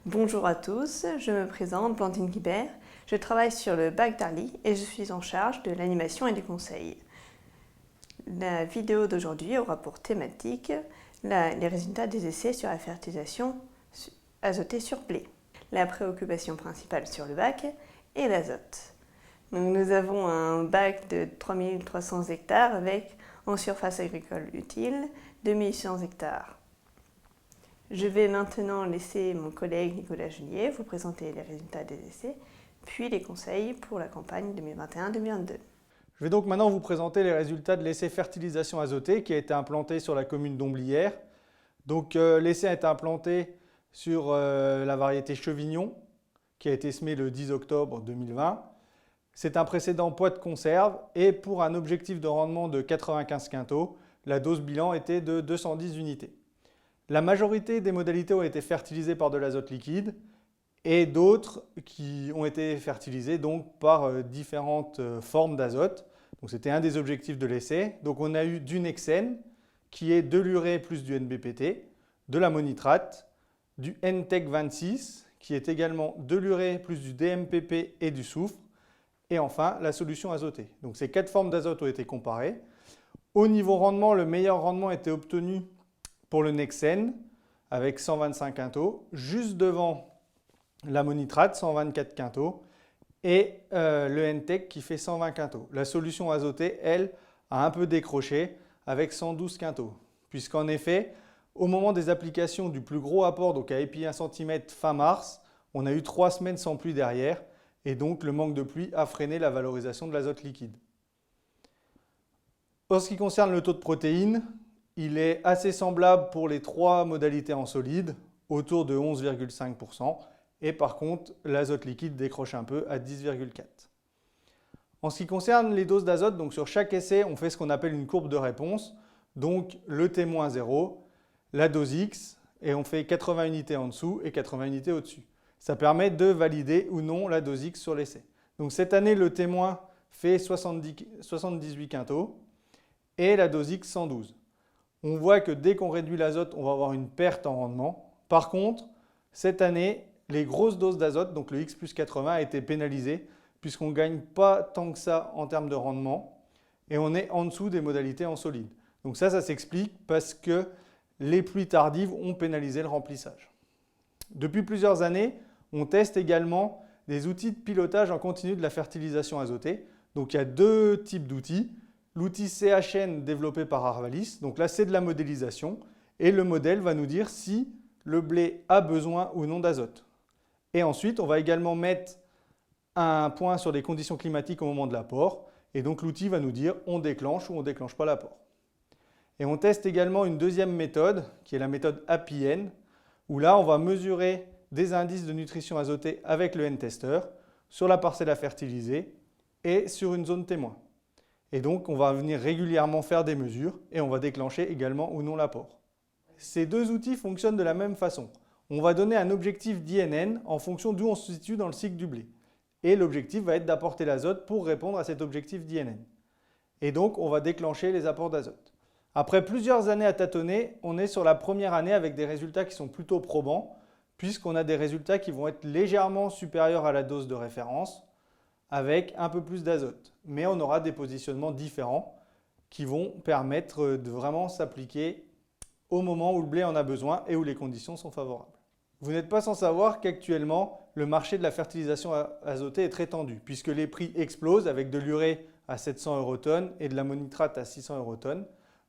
Bonjour à tous, je me présente, Blandine Guibert. Je travaille sur le bac d'Arly et je suis en charge de l'animation et du conseil. La vidéo d'aujourd'hui aura pour thématique les résultats des essais sur la fertilisation azotée sur blé. La préoccupation principale sur le bac est l'azote. Nous avons un bac de 3300 hectares avec en surface agricole utile 2800 hectares. Je vais maintenant laisser mon collègue Nicolas Julier vous présenter les résultats des essais, puis les conseils pour la campagne 2021-2022. Je vais donc maintenant vous présenter les résultats de l'essai fertilisation azotée qui a été implanté sur la commune d'Omblières. Donc l'essai a été implanté sur la variété Chevignon qui a été semée le 10 octobre 2020. C'est un précédent poids de conserve et pour un objectif de rendement de 95 quintaux, la dose bilan était de 210 unités. La majorité des modalités ont été fertilisées par de l'azote liquide et d'autres qui ont été fertilisées donc par différentes formes d'azote. Donc c'était un des objectifs de l'essai. Donc on a eu du Nexène qui est de l'urée plus du NBPT, de l'ammonitrate, du NTEC 26 qui est également de l'urée plus du DMPP et du soufre et enfin la solution azotée. Donc ces 4 formes d'azote ont été comparées. Au niveau rendement, le meilleur rendement était obtenu pour le Nexène avec 125 quintaux, juste devant l'ammonitrate 124 quintaux et le NTEC qui fait 120 quintaux. La solution azotée, elle, a un peu décroché avec 112 quintaux, puisqu'en effet, au moment des applications du plus gros apport, donc à épi 1 cm fin mars, on a eu 3 semaines sans pluie derrière et donc le manque de pluie a freiné la valorisation de l'azote liquide. En ce qui concerne le taux de protéines, il est assez semblable pour les 3 modalités en solide, autour de 11,5%. Et par contre, l'azote liquide décroche un peu à 10,4%. En ce qui concerne les doses d'azote, donc sur chaque essai, on fait ce qu'on appelle une courbe de réponse. Donc le T-0, la dose X, et on fait 80 unités en dessous et 80 unités au-dessus. Ça permet de valider ou non la dose X sur l'essai. Donc cette année, le T- fait 78 quintaux et la dose X 112. On voit que dès qu'on réduit l'azote, on va avoir une perte en rendement. Par contre, cette année, les grosses doses d'azote, donc le X plus 80, a été pénalisé puisqu'on ne gagne pas tant que ça en termes de rendement et on est en dessous des modalités en solide. Donc ça s'explique parce que les pluies tardives ont pénalisé le remplissage. Depuis plusieurs années, on teste également des outils de pilotage en continu de la fertilisation azotée. Donc il y a 2 types d'outils. L'outil CHN développé par Arvalis, donc là c'est de la modélisation et le modèle va nous dire si le blé a besoin ou non d'azote. Et ensuite on va également mettre un point sur les conditions climatiques au moment de l'apport et donc l'outil va nous dire on déclenche ou on ne déclenche pas l'apport. Et on teste également une deuxième méthode qui est la méthode APN où là on va mesurer des indices de nutrition azotée avec le N-tester sur la parcelle à fertiliser et sur une zone témoin. Et donc, on va venir régulièrement faire des mesures et on va déclencher également ou non l'apport. Ces 2 outils fonctionnent de la même façon. On va donner un objectif d'INN en fonction d'où on se situe dans le cycle du blé. Et l'objectif va être d'apporter l'azote pour répondre à cet objectif d'INN. Et donc, on va déclencher les apports d'azote. Après plusieurs années à tâtonner, on est sur la première année avec des résultats qui sont plutôt probants, puisqu'on a des résultats qui vont être légèrement supérieurs à la dose de référence, avec un peu plus d'azote. Mais on aura des positionnements différents qui vont permettre de vraiment s'appliquer au moment où le blé en a besoin et où les conditions sont favorables. Vous n'êtes pas sans savoir qu'actuellement, le marché de la fertilisation azotée est très tendu, puisque les prix explosent avec de l'urée à 700 € et de l'ammonitrate à 600 €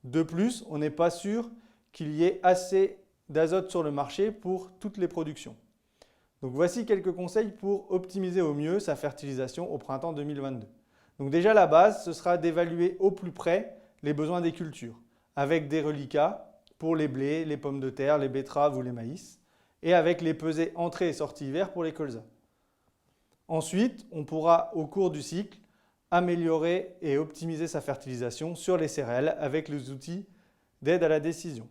De plus, on n'est pas sûr qu'il y ait assez d'azote sur le marché pour toutes les productions. Donc voici quelques conseils pour optimiser au mieux sa fertilisation au printemps 2022. Donc déjà la base, ce sera d'évaluer au plus près les besoins des cultures, avec des reliquats pour les blés, les pommes de terre, les betteraves ou les maïs, et avec les pesées entrée et sortie hiver pour les colzas. Ensuite, on pourra au cours du cycle améliorer et optimiser sa fertilisation sur les céréales avec les outils d'aide à la décision.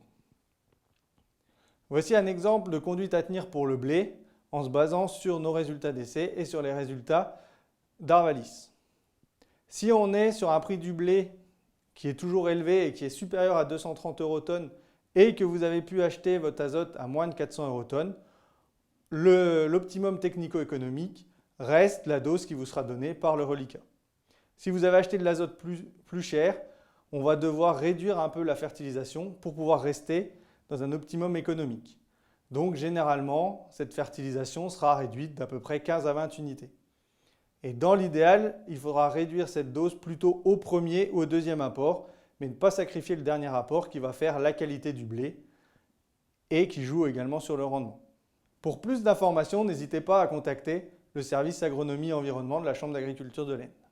Voici un exemple de conduite à tenir pour le blé, en se basant sur nos résultats d'essai et sur les résultats d'Arvalis. Si on est sur un prix du blé qui est toujours élevé et qui est supérieur à 230 € tonne et que vous avez pu acheter votre azote à moins de 400 € tonne, l'optimum technico-économique reste la dose qui vous sera donnée par le reliquat. Si vous avez acheté de l'azote plus cher, on va devoir réduire un peu la fertilisation pour pouvoir rester dans un optimum économique. Donc généralement, cette fertilisation sera réduite d'à peu près 15 à 20 unités. Et dans l'idéal, il faudra réduire cette dose plutôt au premier ou au deuxième apport, mais ne pas sacrifier le dernier apport qui va faire la qualité du blé et qui joue également sur le rendement. Pour plus d'informations, n'hésitez pas à contacter le service agronomie environnement de la Chambre d'agriculture de l'Aisne.